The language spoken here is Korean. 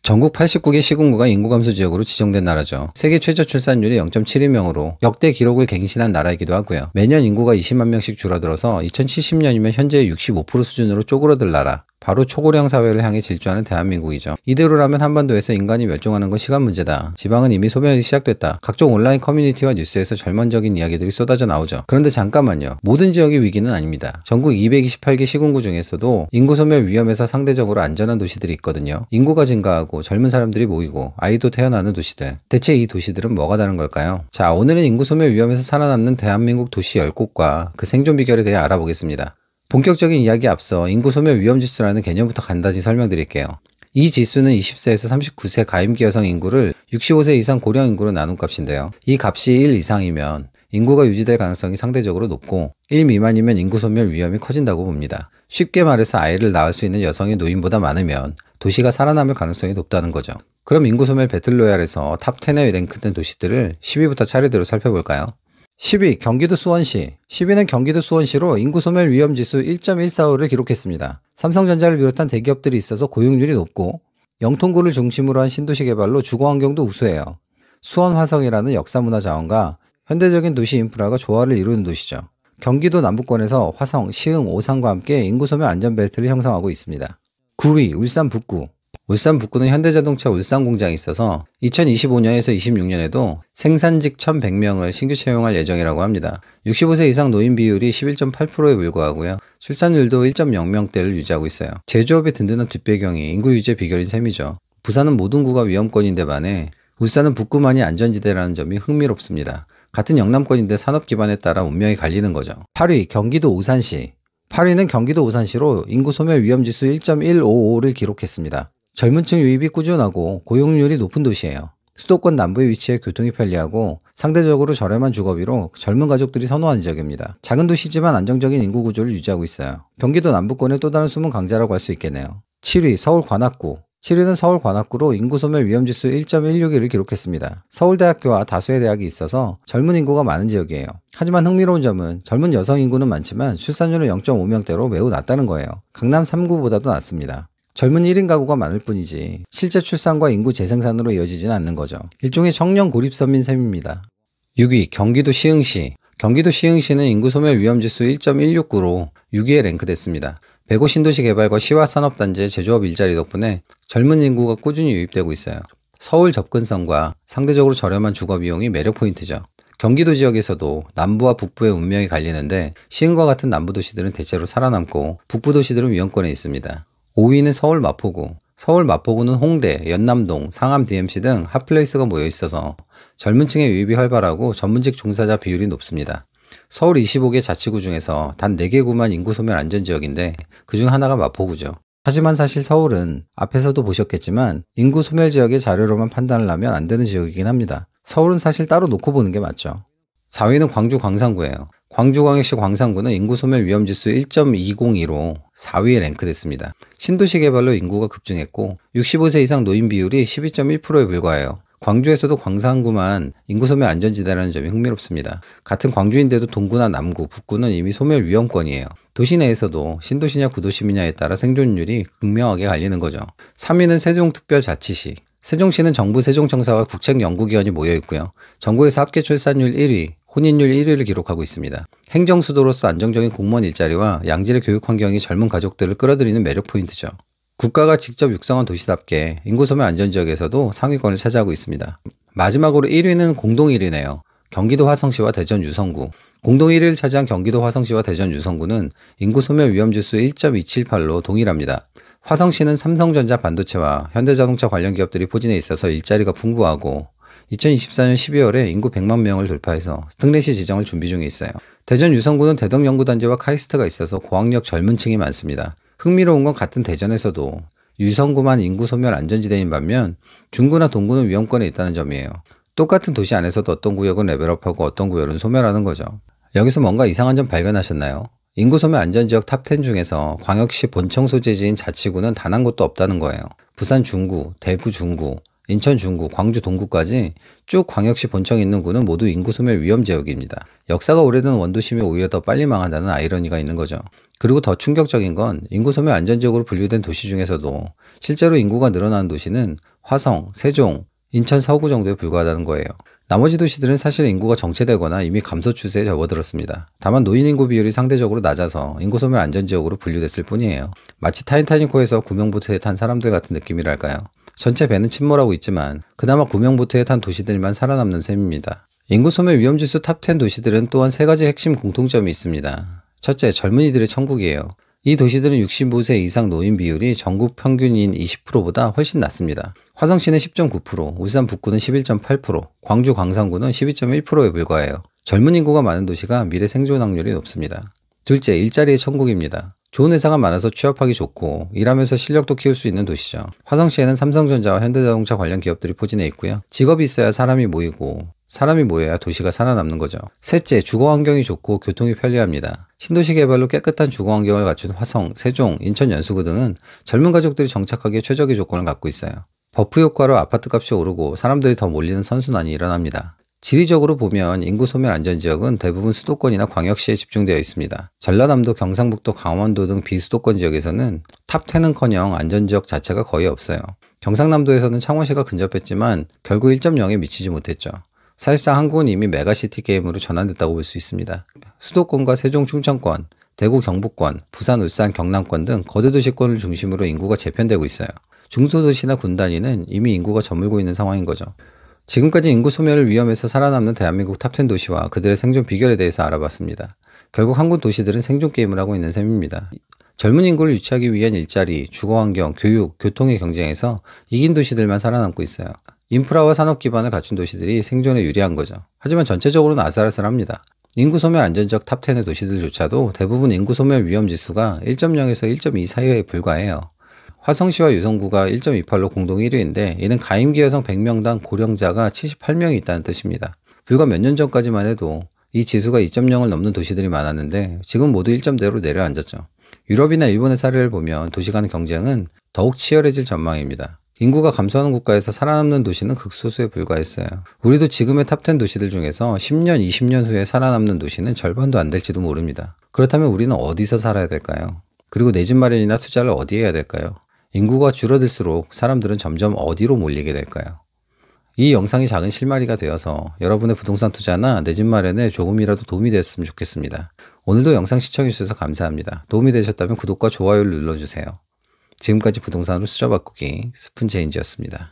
전국 89개 시군구가 인구 감소 지역으로 지정된 나라죠. 세계 최저 출산율이 0.72명으로 역대 기록을 갱신한 나라이기도 하고요. 매년 인구가 20만 명씩 줄어들어서 2070년이면 현재의 65% 수준으로 쪼그라들 나라. 바로 초고령 사회를 향해 질주하는 대한민국이죠. 이대로라면 한반도에서 인간이 멸종하는 건 시간 문제다. 지방은 이미 소멸이 시작됐다. 각종 온라인 커뮤니티와 뉴스에서 절망적인 이야기들이 쏟아져 나오죠. 그런데 잠깐만요. 모든 지역의 위기는 아닙니다. 전국 228개 시군구 중에서도 인구 소멸 위험에서 상대적으로 안전한 도시들이 있거든요. 인구가 증가하고 젊은 사람들이 모이고 아이도 태어나는 도시들. 대체 이 도시들은 뭐가 다른 걸까요? 자, 오늘은 인구 소멸 위험에서 살아남는 대한민국 도시 10곳과 그 생존 비결에 대해 알아보겠습니다. 본격적인 이야기에 앞서 인구 소멸 위험 지수라는 개념부터 간단히 설명드릴게요. 이 지수는 20세에서 39세 가임기 여성 인구를 65세 이상 고령 인구로 나눈 값인데요. 이 값이 1 이상이면 인구가 유지될 가능성이 상대적으로 높고 1 미만이면 인구 소멸 위험이 커진다고 봅니다. 쉽게 말해서 아이를 낳을 수 있는 여성이 노인보다 많으면 도시가 살아남을 가능성이 높다는 거죠. 그럼 인구 소멸 배틀로얄에서 탑 10에 랭크된 도시들을 10위부터 차례대로 살펴볼까요? 10위 경기도 수원시. 10위는 경기도 수원시로 인구 소멸 위험 지수 1.145를 기록했습니다. 삼성전자를 비롯한 대기업들이 있어서 고용률이 높고 영통구를 중심으로 한 신도시 개발로 주거 환경도 우수해요. 수원 화성이라는 역사문화 자원과 현대적인 도시 인프라가 조화를 이루는 도시죠. 경기도 남부권에서 화성, 시흥, 오산과 함께 인구 소멸 안전벨트를 형성하고 있습니다. 9위 울산 북구. 울산 북구는 현대자동차 울산 공장이 있어서 2025년에서 26년에도 생산직 1,100명을 신규 채용할 예정이라고 합니다. 65세 이상 노인 비율이 11.8%에 불과하고요. 출산율도 1.0명대를 유지하고 있어요. 제조업의 든든한 뒷배경이 인구 유지의 비결인 셈이죠. 부산은 모든 구가 위험권인데 반해 울산은 북구만이 안전지대라는 점이 흥미롭습니다. 같은 영남권인데 산업 기반에 따라 운명이 갈리는 거죠. 8위 경기도 오산시. 8위는 경기도 오산시로 인구 소멸 위험 지수 1.155를 기록했습니다. 젊은 층 유입이 꾸준하고 고용률이 높은 도시예요. 수도권 남부에 위치해 교통이 편리하고 상대적으로 저렴한 주거비로 젊은 가족들이 선호하는 지역입니다. 작은 도시지만 안정적인 인구 구조를 유지하고 있어요. 경기도 남부권의 또 다른 숨은 강자라고 할 수 있겠네요. 7위 서울 관악구. 7위는 서울 관악구로 인구 소멸 위험 지수 1.161을 기록했습니다. 서울대학교와 다수의 대학이 있어서 젊은 인구가 많은 지역이에요. 하지만 흥미로운 점은 젊은 여성 인구는 많지만 출산율은 0.5명대로 매우 낮다는 거예요. 강남 3구보다도 낮습니다. 젊은 1인 가구가 많을 뿐이지 실제 출산과 인구 재생산으로 이어지지는 않는 거죠. 일종의 청년 고립선민 셈입니다. 6위 경기도 시흥시. 경기도 시흥시는 인구 소멸 위험 지수 1.169로 6위에 랭크됐습니다. 105 신도시 개발과 시와 산업단지의 제조업 일자리 덕분에 젊은 인구가 꾸준히 유입되고 있어요. 서울 접근성과 상대적으로 저렴한 주거 비용이 매력 포인트죠. 경기도 지역에서도 남부와 북부의 운명이 갈리는데 시흥과 같은 남부 도시들은 대체로 살아남고 북부 도시들은 위험권에 있습니다. 5위는 서울 마포구. 서울 마포구는 홍대, 연남동, 상암 DMC 등 핫플레이스가 모여 있어서 젊은 층의 유입이 활발하고 전문직 종사자 비율이 높습니다. 서울 25개 자치구 중에서 단 4개 구만 인구 소멸 안전지역인데 그중 하나가 마포구죠. 하지만 사실 서울은 앞에서도 보셨겠지만 인구 소멸 지역의 자료로만 판단을 하면 안 되는 지역이긴 합니다. 서울은 사실 따로 놓고 보는 게 맞죠. 4위는 광주 광산구예요. 광주광역시 광산구는 인구 소멸 위험 지수 1.202로 4위에 랭크됐습니다. 신도시 개발로 인구가 급증했고 65세 이상 노인 비율이 12.1%에 불과해요. 광주에서도 광산구만 인구 소멸 안전지대라는 점이 흥미롭습니다. 같은 광주인데도 동구나 남구, 북구는 이미 소멸 위험권이에요. 도시 내에서도 신도시냐 구도심이냐에 따라 생존율이 극명하게 갈리는 거죠. 3위는 세종특별자치시. 세종시는 정부 세종청사와 국책연구기관이 모여 있고요. 전국에서 합계 출산율 1위, 혼인율 1위를 기록하고 있습니다. 행정수도로서 안정적인 공무원 일자리와 양질의 교육 환경이 젊은 가족들을 끌어들이는 매력 포인트죠. 국가가 직접 육성한 도시답게 인구 소멸 안전지역에서도 상위권을 차지하고 있습니다. 마지막으로 1위는 공동 1위네요. 경기도 화성시와 대전 유성구. 공동 1위를 차지한 경기도 화성시와 대전 유성구는 인구 소멸 위험 지수 1.278로 동일합니다. 화성시는 삼성전자 반도체와 현대자동차 관련 기업들이 포진해 있어서 일자리가 풍부하고 2024년 12월에 인구 100만 명을 돌파해서 특례시 지정을 준비 중에 있어요. 대전 유성구는 대덕연구단지와 카이스트가 있어서 고학력 젊은 층이 많습니다. 흥미로운 건 같은 대전에서도 유성구만 인구 소멸 안전지대인 반면 중구나 동구는 위험권에 있다는 점이에요. 똑같은 도시 안에서도 어떤 구역은 레벨업하고 어떤 구역은 소멸하는 거죠. 여기서 뭔가 이상한 점 발견하셨나요? 인구 소멸 안전지역 탑 10 중에서 광역시 본청 소재지인 자치구는 단 한 곳도 없다는 거예요. 부산 중구, 대구 중구, 인천 중구, 광주 동구까지 쭉 광역시 본청이 있는 구는 모두 인구 소멸 위험 지역입니다. 역사가 오래된 원도심이 오히려 더 빨리 망한다는 아이러니가 있는 거죠. 그리고 더 충격적인 건 인구 소멸 안전지역으로 분류된 도시 중에서도 실제로 인구가 늘어나는 도시는 화성, 세종, 인천 서구 정도에 불과하다는 거예요. 나머지 도시들은 사실 인구가 정체되거나 이미 감소 추세에 접어들었습니다. 다만 노인 인구 비율이 상대적으로 낮아서 인구 소멸 안전지역으로 분류됐을 뿐이에요. 마치 타이타닉호에서 구명보트에 탄 사람들 같은 느낌이랄까요. 전체 배는 침몰하고 있지만 그나마 구명보트에 탄 도시들만 살아남는 셈입니다. 인구 소멸 위험지수 탑10 도시들은 또한 세 가지 핵심 공통점이 있습니다. 첫째, 젊은이들의 천국이에요. 이 도시들은 65세 이상 노인 비율이 전국 평균인 20%보다 훨씬 낮습니다. 화성시는 10.9%, 울산 북구는 11.8%, 광주 광산구는 12.1%에 불과해요. 젊은 인구가 많은 도시가 미래 생존 확률이 높습니다. 둘째, 일자리의 천국입니다. 좋은 회사가 많아서 취업하기 좋고 일하면서 실력도 키울 수 있는 도시죠. 화성시에는 삼성전자와 현대자동차 관련 기업들이 포진해 있고요. 직업이 있어야 사람이 모이고 사람이 모여야 도시가 살아남는 거죠. 셋째, 주거 환경이 좋고 교통이 편리합니다. 신도시 개발로 깨끗한 주거 환경을 갖춘 화성, 세종, 인천 연수구 등은 젊은 가족들이 정착하기에 최적의 조건을 갖고 있어요. 버프 효과로 아파트값이 오르고 사람들이 더 몰리는 선순환이 일어납니다. 지리적으로 보면 인구 소멸 안전지역은 대부분 수도권이나 광역시에 집중되어 있습니다. 전라남도, 경상북도, 강원도 등 비수도권 지역에서는 탑10은커녕 안전지역 자체가 거의 없어요. 경상남도에서는 창원시가 근접했지만 결국 1.0에 미치지 못했죠. 사실상 한국은 이미 메가시티 게임으로 전환됐다고 볼 수 있습니다. 수도권과 세종 충청권, 대구 경북권, 부산 울산 경남권 등 거대 도시권을 중심으로 인구가 재편되고 있어요. 중소도시나 군 단위는 이미 인구가 저물고 있는 상황인 거죠. 지금까지 인구 소멸을 위험해서 살아남는 대한민국 탑10 도시와 그들의 생존 비결에 대해서 알아봤습니다. 결국 한국 도시들은 생존 게임을 하고 있는 셈입니다. 젊은 인구를 유치하기 위한 일자리, 주거환경, 교육, 교통의 경쟁에서 이긴 도시들만 살아남고 있어요. 인프라와 산업 기반을 갖춘 도시들이 생존에 유리한 거죠. 하지만 전체적으로는 아슬아슬합니다. 인구 소멸 안전지역 탑10의 도시들조차도 대부분 인구 소멸 위험 지수가 1.0에서 1.2 사이에 불과해요. 화성시와 유성구가 1.28로 공동 1위인데 이는 가임기 여성 100명당 고령자가 78명이 있다는 뜻입니다. 불과 몇 년 전까지만 해도 이 지수가 2.0을 넘는 도시들이 많았는데 지금 모두 1점대로 내려앉았죠. 유럽이나 일본의 사례를 보면 도시 간 경쟁은 더욱 치열해질 전망입니다. 인구가 감소하는 국가에서 살아남는 도시는 극소수에 불과했어요. 우리도 지금의 탑10 도시들 중에서 10년, 20년 후에 살아남는 도시는 절반도 안 될지도 모릅니다. 그렇다면 우리는 어디서 살아야 될까요? 그리고 내 집 마련이나 투자를 어디에 해야 될까요? 인구가 줄어들수록 사람들은 점점 어디로 몰리게 될까요? 이 영상이 작은 실마리가 되어서 여러분의 부동산 투자나 내 집 마련에 조금이라도 도움이 되었으면 좋겠습니다. 오늘도 영상 시청해주셔서 감사합니다. 도움이 되셨다면 구독과 좋아요를 눌러주세요. 지금까지 부동산으로 수저 바꾸기 스푼체인지였습니다.